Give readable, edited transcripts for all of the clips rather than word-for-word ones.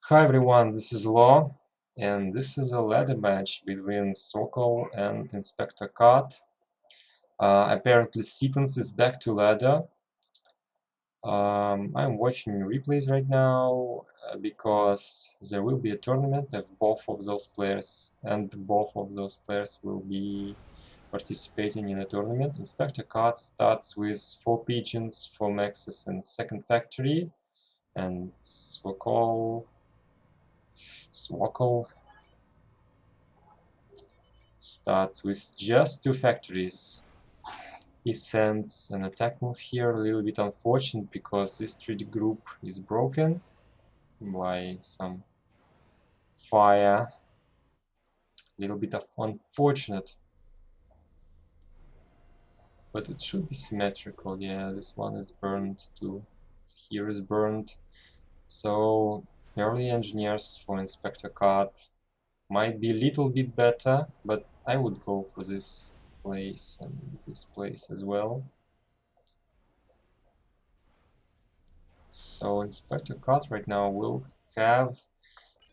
Hi everyone, this is Law, and this is a ladder match between Swkoll and Inspector Cut. Apparently Seton is back to ladder. I'm watching replays right now because there will be a tournament of both of those players, and both of those players will be participating in a tournament. Inspector Cut starts with 4 pigeons, 4 maxes and second factory, and Swkoll starts with just 2 factories. He sends an attack move here, a little bit unfortunate because this trade group is broken by some fire. A little bit of unfortunate, but it should be symmetrical. Yeah, this one is burned too. Here is burned. So early engineers for Inspector Cut might be a little bit better, but I would go for this place and this place as well. So Inspector Cut right now will have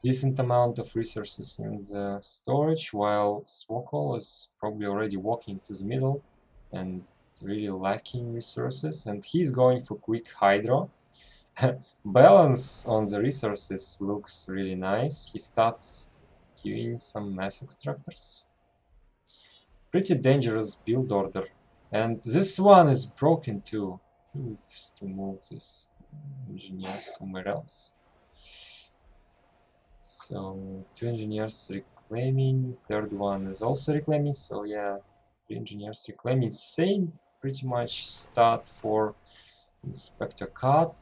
decent amount of resources in the storage, while Swkoll is probably already walking to the middle and really lacking resources, and he's going for quick hydro. Balance on the resources looks really nice. He starts queuing some mass extractors. Pretty dangerous build order. And this one is broken too. He needs to move this engineer somewhere else. So 2 engineers reclaiming, third one is also reclaiming, so yeah, 3 engineers reclaiming. Same pretty much start for Inspector Cut.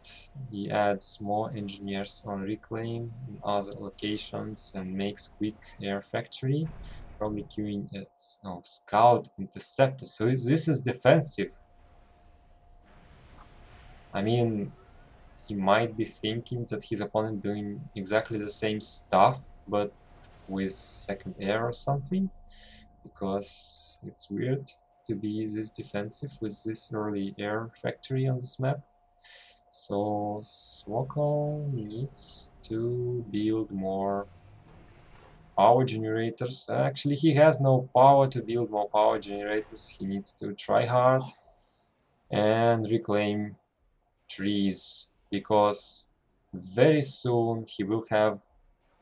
He adds more engineers on reclaim in other locations and makes quick air factory, probably queuing a scout interceptor. So this is defensive. I mean, he might be thinking that his opponent doing exactly the same stuff, but with second air or something, because it's weird to be this defensive with this early air factory on this map. So Swkoll needs to build more power generators. Actually, he has no power to build more power generators. He needs to try hard and reclaim trees, because very soon he will have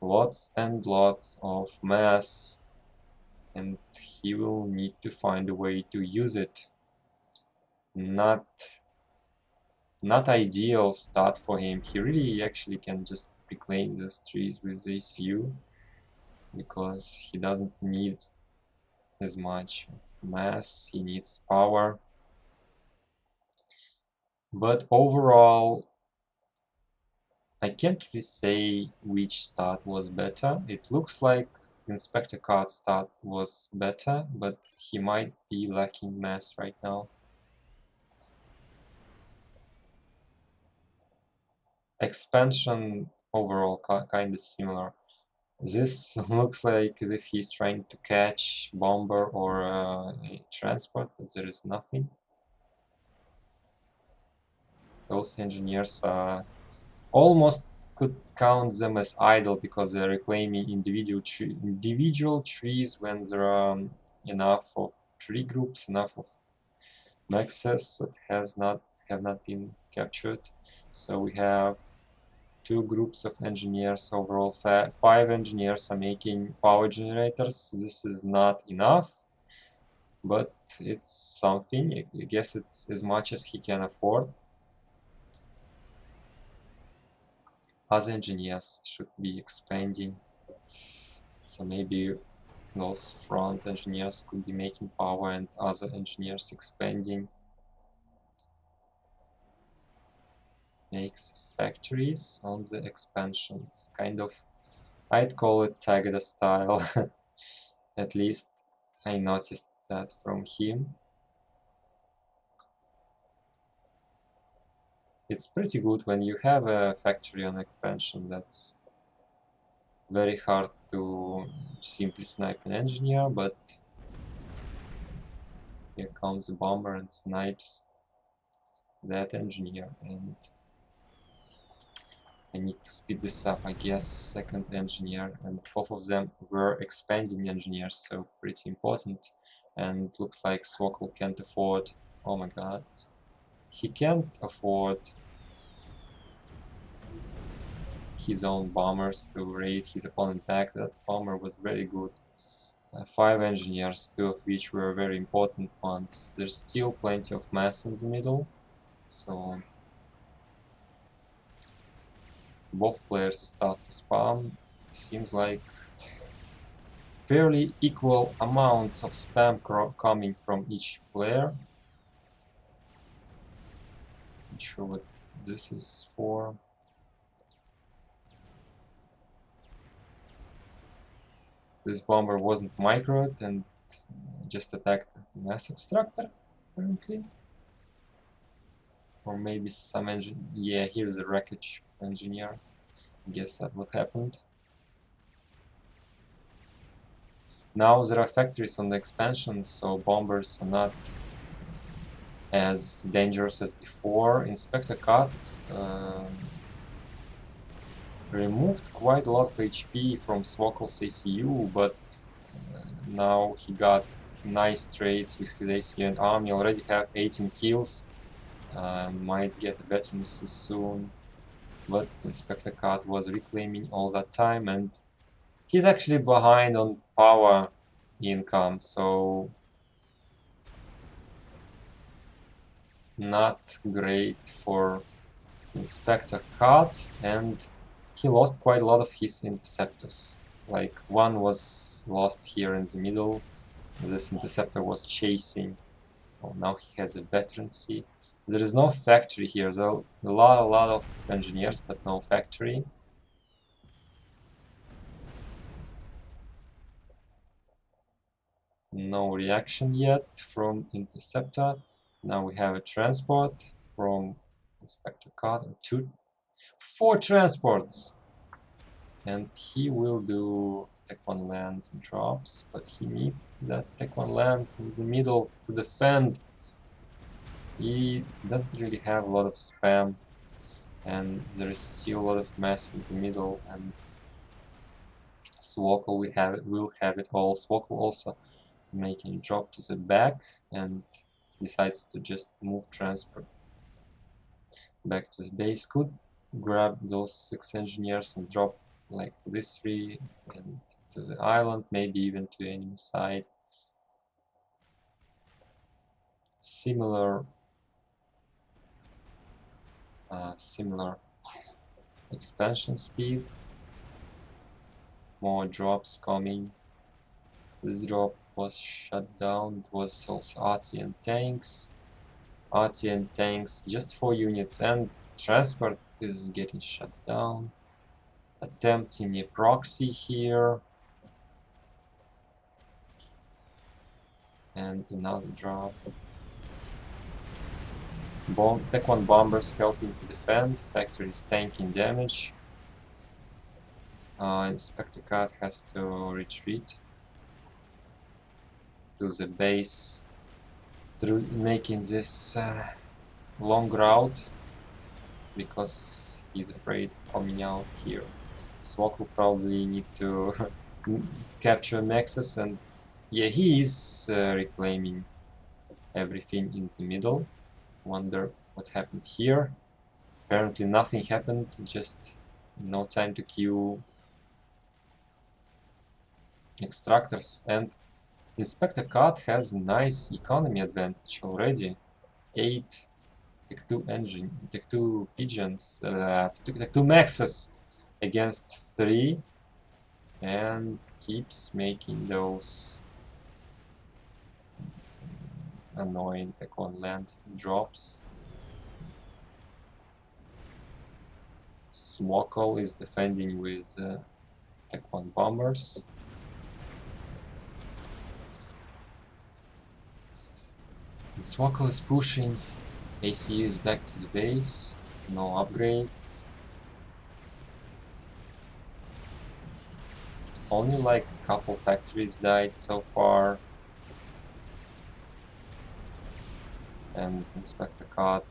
lots and lots of mass and he will need to find a way to use it. Not ideal start for him. He really actually can just reclaim those trees with this U, because he doesn't need as much mass, he needs power. But overall, I can't really say which start was better. It looks like Inspector Cut's start was better, but he might be lacking mass right now. Expansion overall kind of similar. This looks like as if he's trying to catch bomber or a transport, but there is nothing. Those engineers are almost could count them as idle because they're reclaiming individual trees when there are enough of tree groups, enough of maxes that have not been captured. So we have 2 groups of engineers overall. 5 engineers are making power generators. This is not enough, but it's something. I guess it's as much as he can afford. Other engineers should be expanding, so maybe those front engineers could be making power and other engineers expanding. Makes factories on the expansions, kind of, I'd call it Tagada style. At least I noticed that from him. It's pretty good when you have a factory on expansion. That's very hard to simply snipe an engineer, but here comes a bomber and snipes that engineer, and I need to speed this up, I guess. Second engineer, and both of them were expanding engineers, so pretty important. And looks like Swkoll can't afford. Oh my god. He can't afford his own bombers to raid his opponent back. That bomber was very good. 5 engineers, 2 of which were very important ones. There's still plenty of mass in the middle, so both players start to spam. Seems like fairly equal amounts of spam coming from each player. Not sure what this is for. This bomber wasn't microed and just attacked a mass extractor, apparently. Or maybe some engine. Yeah, here's the wreckage engineer. I guess that's what happened. Now there are factories on the expansion, so bombers are not as dangerous as before. Inspector Cut removed quite a lot of HP from Swkoll's ACU, but now he got nice trades with his ACU and army. Already have 18 kills. Might get a veterancy soon, but Inspector Cut was reclaiming all that time, and he's actually behind on power income, so not great for Inspector Cut, and he lost quite a lot of his interceptors. Like, one was lost here in the middle. This interceptor was chasing. Oh, now he has a veterancy. There is no factory here. There are a lot of engineers, but no factory. No reaction yet from interceptor. Now we have a transport from Inspector Cut. 4 transports, and he will do Tech 1 land drops, but he needs that Tech 1 land in the middle to defend. He doesn't really have a lot of spam, and there is still a lot of mass in the middle, and Swkoll will have it all. Swkoll also making a drop to the back and decides to just move transport back to the base. Could grab those 6 engineers and drop like this 3 and to the island, maybe even to the enemy side. Similar expansion speed. More drops coming. This drop was shut down. It was also RT and tanks. RT and tanks, just 4 units, and transport is getting shut down. Attempting a proxy here. And another drop. Tech 1 bombers helping to defend. Factory is tanking damage. Inspector Cut has to retreat to the base through making this long route because he's afraid coming out here. Swkoll probably need to capture Nexus, and yeah, he is reclaiming everything in the middle. Wonder what happened here. Apparently nothing happened, just no time to queue extractors, and Inspector Cut has a nice economy advantage already. 8 Tech 2 pigeons, Tech 2 maxes against 3, and keeps making those annoying Tech 1 land drops. Swkoll is defending with Tech 1 bombers. And Swkoll is pushing. ACU is back to the base. No upgrades. Only like a couple factories died so far. And Inspector Cut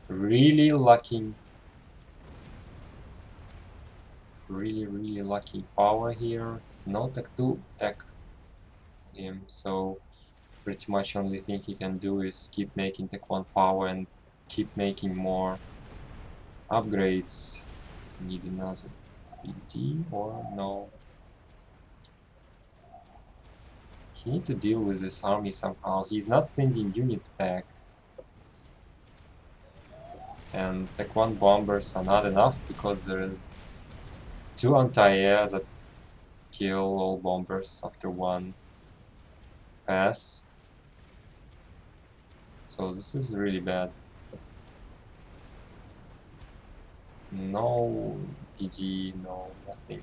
really lacking really lucky power here. No tech 2 tech him, so pretty much only thing he can do is keep making tech 1 power and keep making more upgrades. Need another PD or no? He need to deal with this army somehow. He's not sending units back. And Tech 1 bombers are not enough because there is 2 anti-air that kill all bombers after 1 pass. So this is really bad. No PD, no nothing.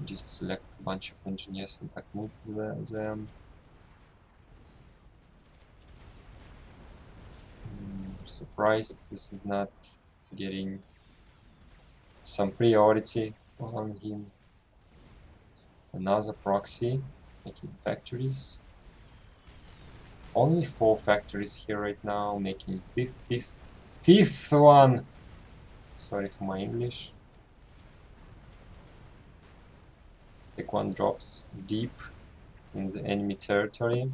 Just select a bunch of engineers and like move to them. Surprised this is not getting some priority on him. Another proxy making factories. Only 4 factories here right now, making fifth one. Sorry for my English. Tech 1 drops deep in the enemy territory.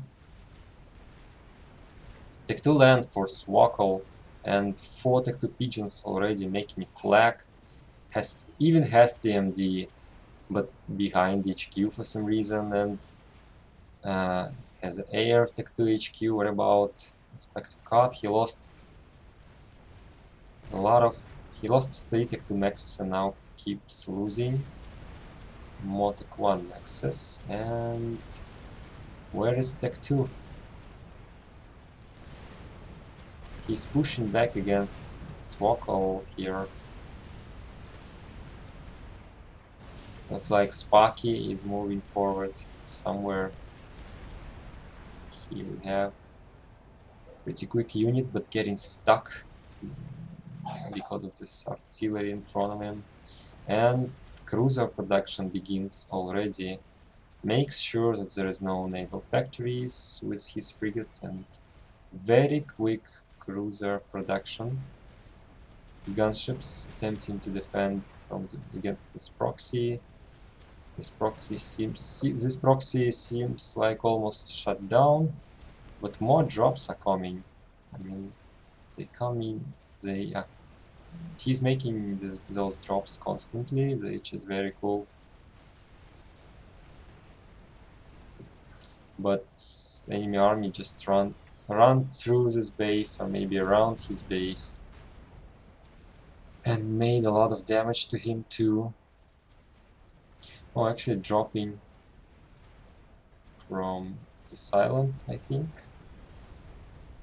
Tech 2 land for Swkoll and 4 Tech 2 pigeons already making flag. Even has TMD, but behind HQ for some reason, and has air Tech 2 HQ. What about Inspector Cut? He lost a lot of. He lost 3 Tech 2 maxes and now keeps losing more Tech 1 maxes. And where is Tech 2? He's pushing back against Swkoll here. Looks like Sparky is moving forward somewhere. Here we have pretty quick unit, but getting stuck because of this artillery in front of him. And cruiser production begins already. Makes sure that there is no naval factories with his frigates, and very quick cruiser production. Gunships attempting to defend against this proxy. This proxy seems like almost shut down, but more drops are coming. I mean, they come in. He's making those drops constantly, which is very cool. But enemy army just run through this base or maybe around his base and made a lot of damage to him too. Oh, actually dropping from the silent, I think.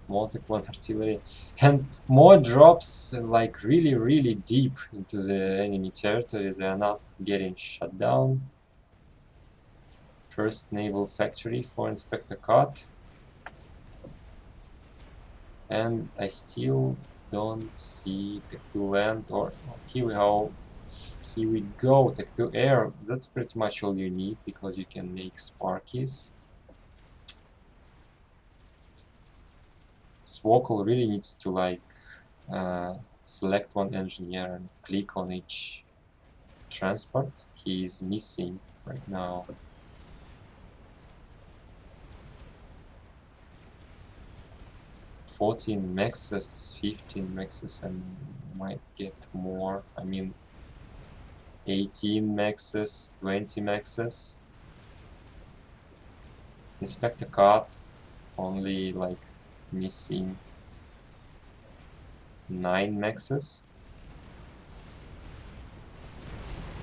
More Tech 1 artillery and more drops like really deep into the enemy territory. They are not getting shut down. First naval factory for Inspector Cut. And I still don't see Tech 2 land, or here we go, Tech 2 air. That's pretty much all you need because you can make Sparkies. Swkoll really needs to like select one engineer and click on each transport. He is missing right now. $14 maxes, 15 maxes, and might get more. I mean, 18 maxes, 20 maxes. Inspector Cut only like missing 9 maxes.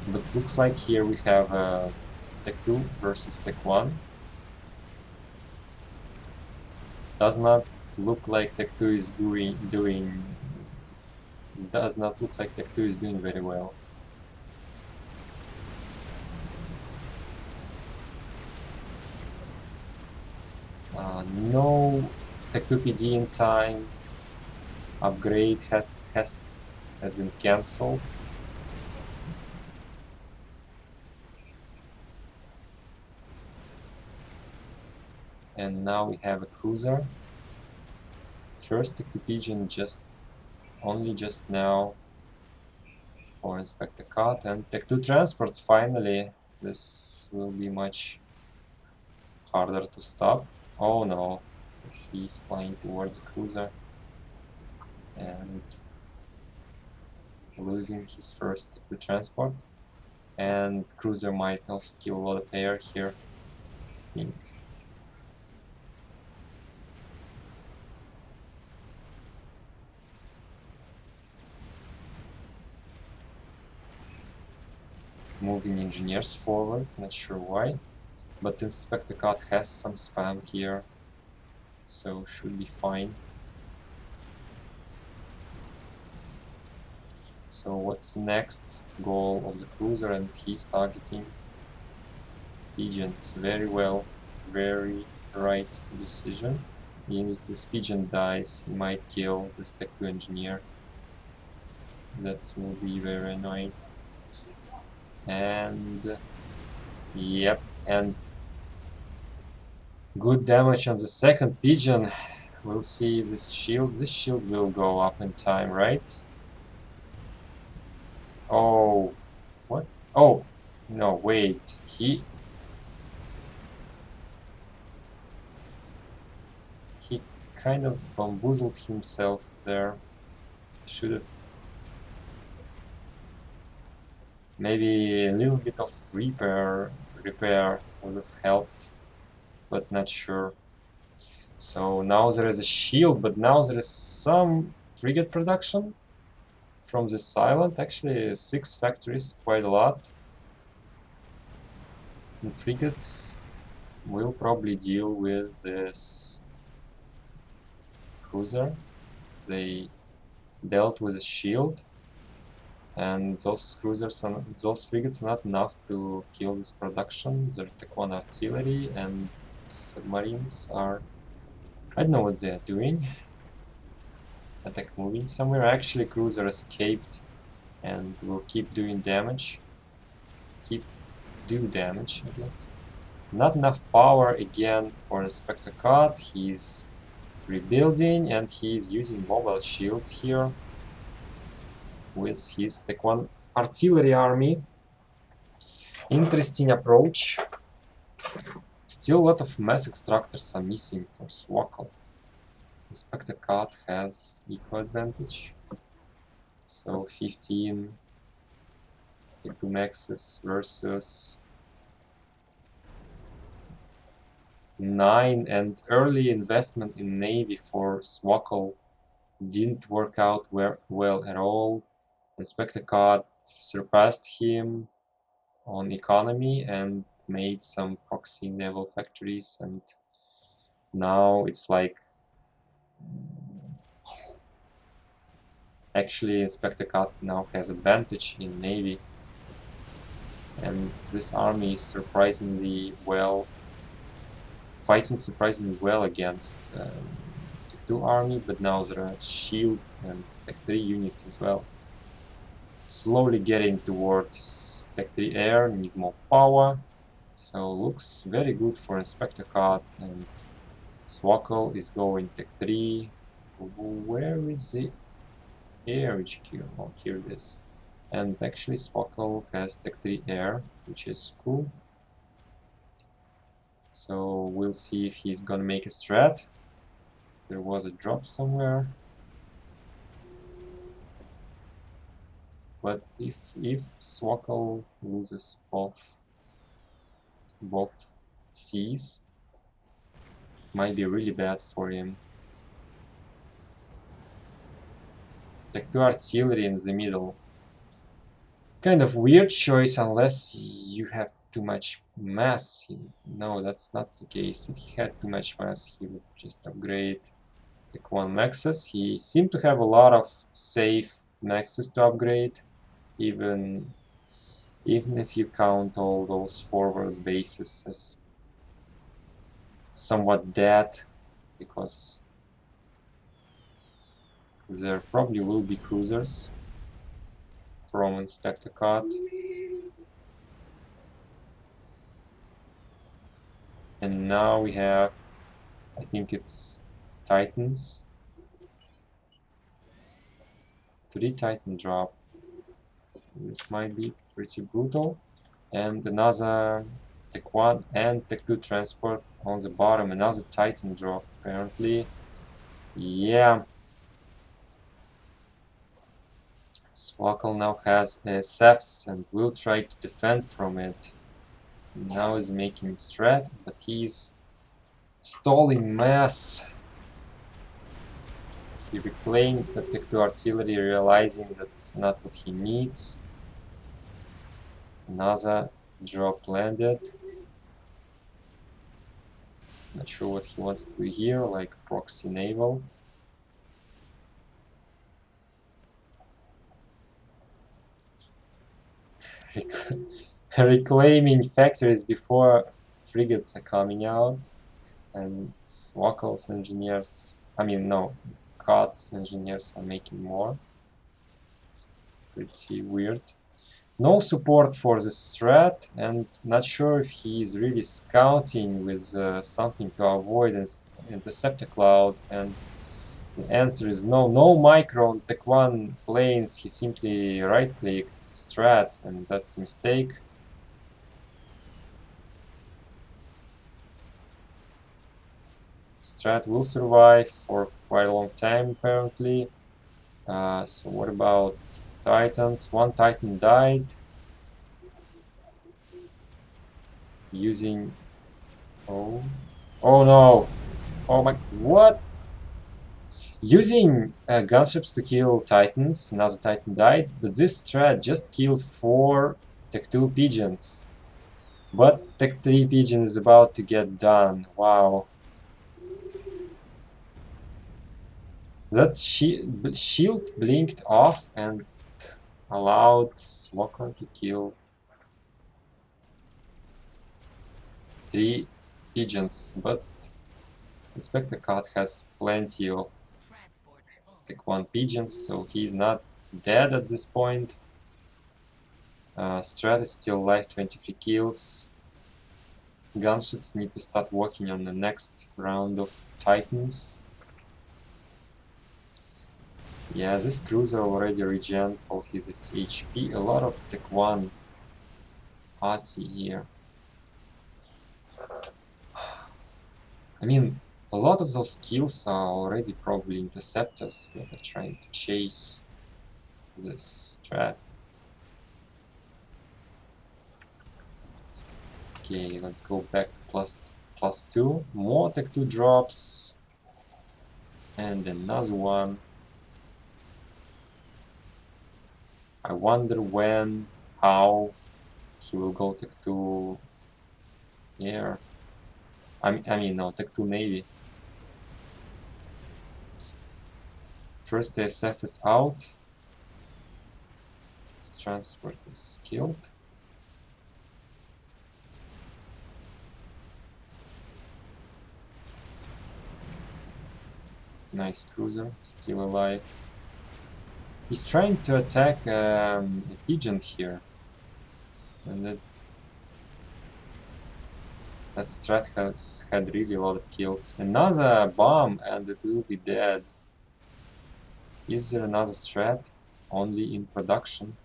But looks like here we have Tech 2 versus Tech 1. Does not look like Tech 2 is doing very well. No Tech 2 PD in time. Upgrade has been cancelled. And now we have a cruiser. First Tech 2 Pigeon just now for Inspector Cut, and Tech 2 transports finally. This will be much harder to stop. Oh no, he's flying towards the cruiser and losing his first Tech 2 transport. And cruiser might also kill a lot of air here, I think. Moving engineers forward, not sure why, but Inspector Cut has some spam here, so should be fine. So what's the next goal of the cruiser? And he's targeting pigeons. Very well, very right decision. Even if this pigeon dies, he might kill this Tech 2 engineer. That will be very annoying. And yep, and good damage on the second pigeon. We'll see if this shield will go up in time, right? Oh, what? Oh, no, wait. He kind of bamboozled himself there. Should have. Maybe a little bit of repair would have helped, but not sure. So now there is a shield, but now there is some frigate production from this island. Actually, 6 factories, quite a lot. And frigates will probably deal with this cruiser. They dealt with a shield, and those frigates are not enough to kill this production. Their Tech 1 artillery and submarines are, I don't know what they are doing. Attack moving somewhere. Actually, cruiser escaped and will keep doing damage. Do damage, I guess. Not enough power again for Inspector Cut. He's rebuilding and he's using mobile shields here with his Tech 1 artillery army. Interesting approach. Still a lot of mass extractors are missing for Swkoll. Inspector Cut has equal advantage. So 15 Tech 2 maxes versus 9, and early investment in Navy for Swkoll didn't work out well at all. Inspector Cut surpassed him on economy and made some proxy naval factories, and now it's like actually Inspector Cut now has advantage in Navy, and this army is surprisingly well, fighting surprisingly well against Tech 2 army, but now there are shields and Tech 3 units as well. Slowly getting towards Tech 3 air, need more power, so looks very good for Inspector Cut, and Swkoll is going Tech 3. Where is the air HQ? Oh, here it is. And actually Swkoll has Tech 3 air, which is cool. So we'll see if he's gonna make a strat. There was a drop somewhere. But if Swkoll loses both seas, might be really bad for him. Tech 2 artillery in the middle. Kind of weird choice unless you have too much mass. No, that's not the case. If he had too much mass, he would just upgrade Tech 1 maxes. He seemed to have a lot of safe maxes to upgrade, even if you count all those forward bases as somewhat dead, because there probably will be cruisers from Inspector Cut. And now we have, I think it's Titans. 3 Titan drop. This might be pretty brutal. And another Tech 1 and Tech 2 transport on the bottom. Another Titan drop, apparently. Yeah. Swkoll now has SFs and will try to defend from it. Now he's making strat, but he's stalling mass. He reclaims the Tech 2 artillery, realizing that's not what he needs. Another drop landed. Not sure what he wants to do here, like proxy naval. Reclaiming factories before frigates are coming out. And Swkoll's engineers, I mean, no, COTS engineers are making more. Pretty weird. No support for this threat, and not sure if he is really scouting with something to avoid interceptor cloud. And the answer is no. No micro on Tech 1 planes. He simply right-clicked strat, and that's a mistake. Strat will survive for quite a long time, apparently. So what about Titans? One Titan died. Using... Oh no! Oh my... What? Using gunships to kill Titans. Another Titan died. But this strat just killed 4 Tech 2 pigeons. But Tech 3 pigeon is about to get done. Wow. That shield blinked off and allowed Swkoll to kill 3 pigeons, but Inspector Cat has plenty of Tech 1 pigeons, so he's not dead at this point. Strat is still alive, 23 kills. Gunships need to start working on the next round of Titans. Yeah, this cruiser already regened all his HP. A lot of Tech 1 party here. I mean, a lot of those kills are already probably interceptors that are trying to chase this strat. Okay, let's go back to plus 2. More Tech 2 drops. And another one. I wonder when, how he will go Tech 2 air. I mean, no, Tech 2 Navy. First ASF is out. This transport is killed. Nice cruiser, still alive. He's trying to attack a pigeon here. And that strat has had really a lot of kills. Another bomb and it will be dead. Is there another strat only in production?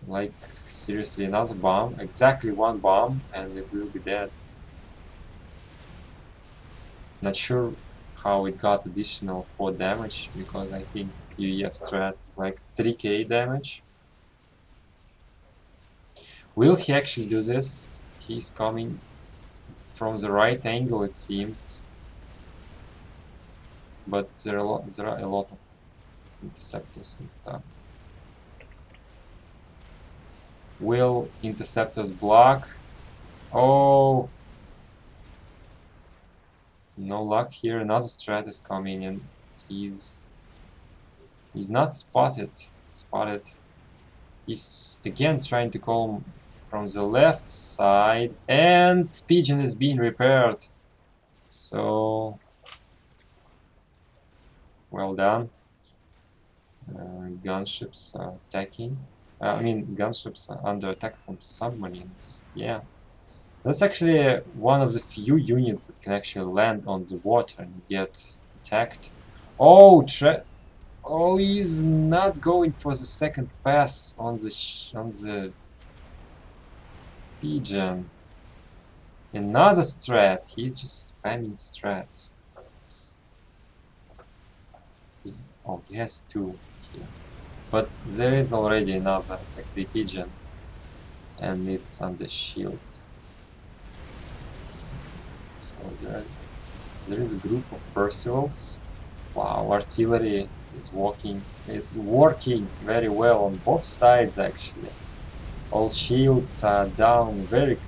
Like, seriously, another bomb? Exactly one bomb and it will be dead. Not sure how it got additional 4 damage, because I think UEF strat is like 3k damage. Will he actually do this? He's coming from the right angle, it seems. But there are a lot of interceptors and stuff. Will interceptors block? Oh! No luck here. Another strat is coming and he's not spotted. He's again trying to call from the left side, and pigeon is being repaired. So well done. Gunships are attacking. I mean, gunships are under attack from submarines. Yeah. That's actually one of the few units that can actually land on the water and get attacked. Oh, Oh, he's not going for the second pass on the pigeon. Another strat. He's just spamming strats. He has two here. But there is already another attack the pigeon. And it's on the shield. So there is a group of Percival's. Wow, artillery is working. It's working very well on both sides actually. All shields are down very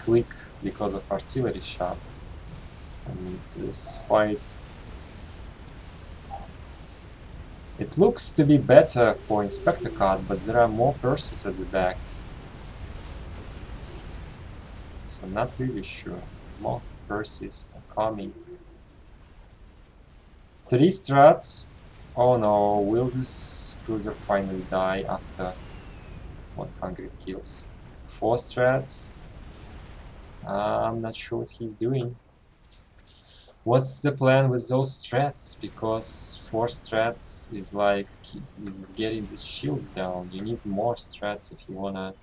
quick because of artillery shots. And this fight, it looks to be better for Inspector Card, but there are more Perses at the back. So not really sure. More Perses are coming. 3 strats. Oh no, will this cruiser finally die after 100 kills? 4 strats. I'm not sure what he's doing. What's the plan with those strats? Because 4 strats is like is getting this shield down. You need more strats if you wanna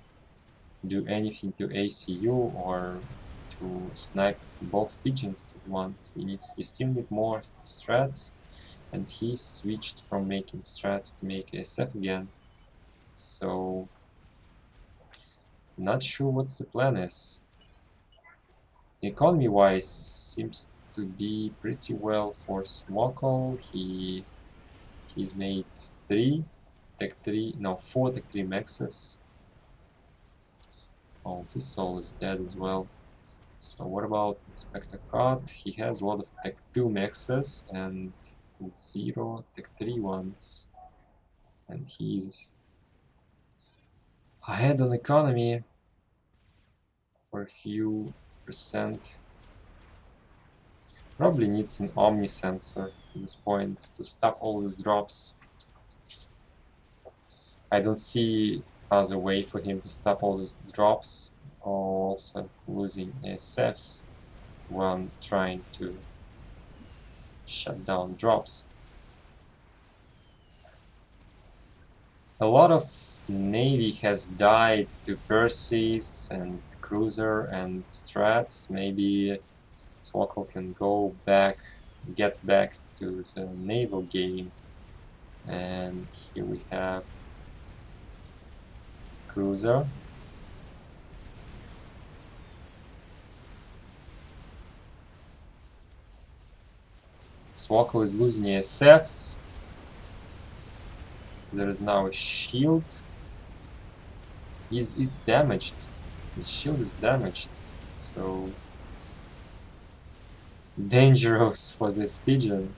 do anything to ACU or to snipe both pigeons at once. You still need more strats, and he switched from making strats to make SF again. So not sure what's the plan is. Economy-wise, seems to be pretty well for Swkoll. He's made 4 Tech 3 maxes. Oh, this soul is dead as well. So what about Inspector Card? He has a lot of Tech 2 maxes and 0 Tech 3 ones. And he's ahead on economy for a few percent. Probably needs an Omni sensor at this point to stop all these drops. I don't see other way for him to stop all these drops, also losing ASFs when trying to shut down drops. A lot of Navy has died to Perseus and Cruiser and Strats. Maybe Swkoll can get back to the naval game. And here we have Cruiser. Swkoll is losing ASFs. There is now a shield. It's damaged. The shield is damaged. So dangerous for this pigeon.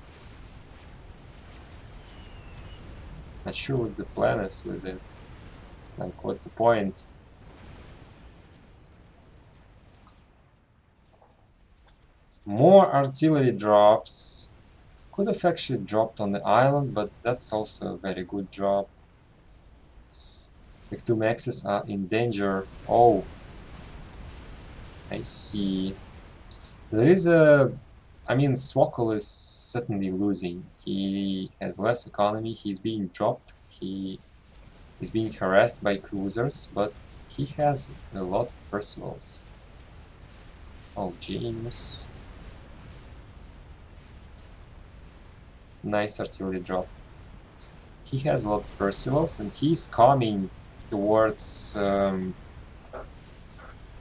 Not sure what the plan is with it. Like, what's the point? More artillery drops. Could have actually dropped on the island, but that's also a very good drop. The 2 maxes are in danger. Oh, I see. There is I mean, Swkoll is certainly losing. He has less economy, he's being dropped, he is being harassed by cruisers, but he has a lot of Percivals. Oh, James. Nice artillery drop. He has a lot of Percivals, and he's coming towards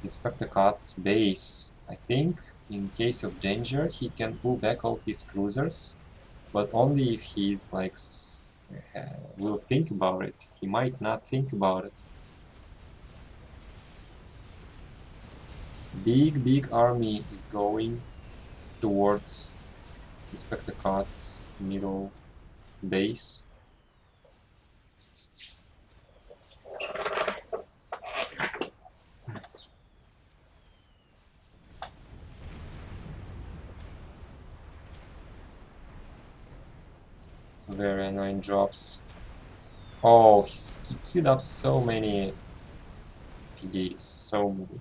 Inspector Card's base. I think in case of danger he can pull back all his cruisers, but only if he's like will think about it. He might not think about it. Big army is going towards Inspector Card's middle base. Very annoying drops. Oh, he queued up so many PDs, so many.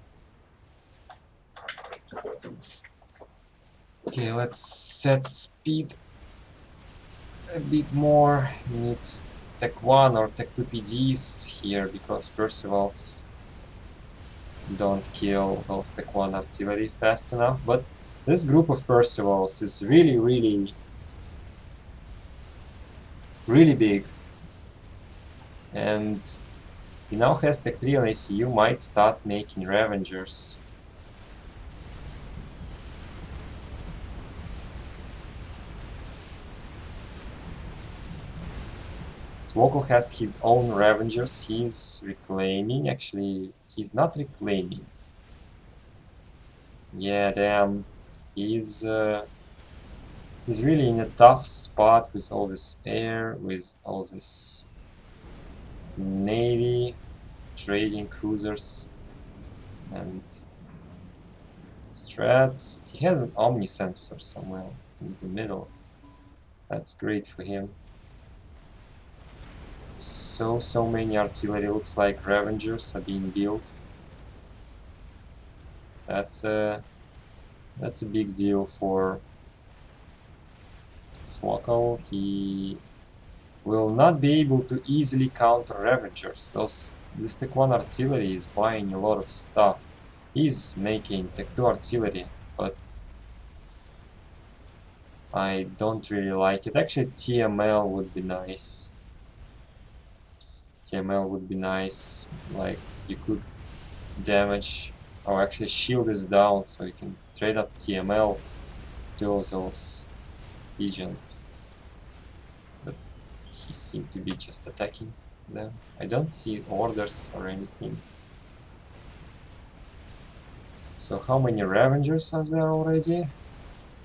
Okay, let's set speed a bit more. We need Tech 1 or Tech 2 PDs here because Percival's don't kill those Tech 1 artillery fast enough. But this group of Percivals is really big. And he now has Tech 3 on ACU, might start making Ravengers. Swkoll has his own Ravengers. He's reclaiming. Actually, he's not reclaiming. Yeah, damn. He's really in a tough spot with all this air, with all this navy, trading cruisers, and strats. He has an Omni sensor somewhere in the middle. That's great for him. So many artillery. Looks like Ravengers are being built. That's a big deal for Swkoll. He will not be able to easily counter Ravengers. This Tech 1 artillery is buying a lot of stuff. He's making Tech 2 artillery, but I don't really like it. Actually, TML would be nice. TML would be nice. Like, you could damage... Oh, actually, shield is down, so you can straight up TML those pigeons. But he seemed to be just attacking them. I don't see orders or anything. So how many Ravengers are there already?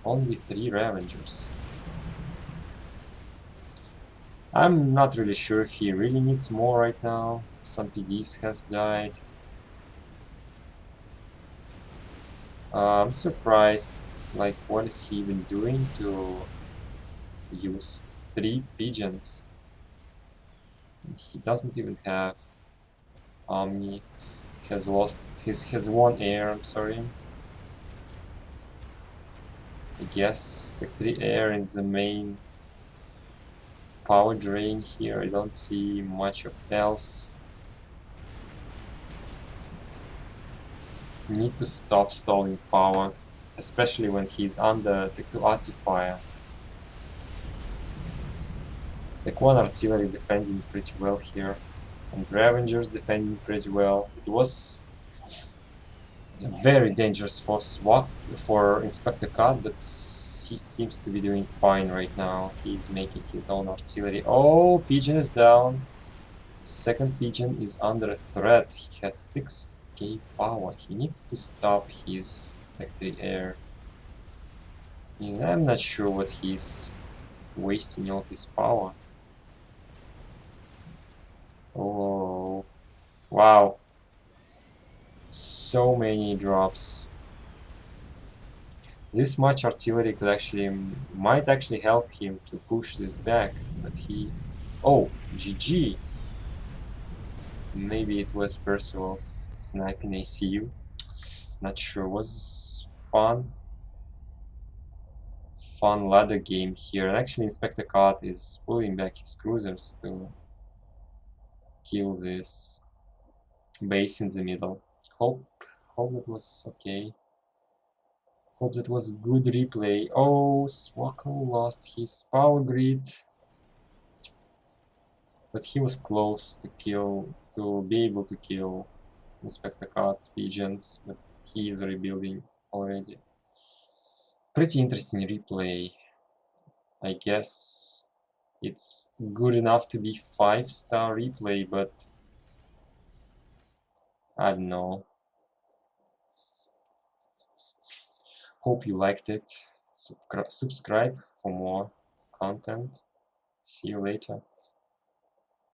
Only 3 Ravengers. I'm not really sure if he really needs more right now. Some PDs has died. I'm surprised, like, what is he even doing to use 3 pigeons? He doesn't even have Omni. Has lost his 1 air, I'm sorry. I guess the 3 air is the main power drain here. I don't see much of else. Need to stop stalling power, especially when he's under the 2 artifier. Tech 1 artillery defending pretty well here, and Ravengers defending pretty well. It was very dangerous for Inspector Cut, but he seems to be doing fine right now. He's making his own artillery. Oh, pigeon is down. Second pigeon is under threat. He has 6k power. He needs to stop his factory air. I'm not sure what he's wasting all his power. Oh, wow. So many drops. This much artillery might actually help him to push this back, but he... Oh, GG! Maybe it was Percival's sniping ACU. Not sure. Was fun ladder game here. And actually, Inspector Cut is pulling back his cruisers to kill this base in the middle. Hope that was okay. Hope that was good replay. Oh, Swkoll lost his power grid, but he was close to be able to kill Inspector Cut's pigeons, but he is rebuilding already. Pretty interesting replay. I guess it's good enough to be 5-star replay, but I don't know. Hope you liked it. Subscribe for more content. See you later.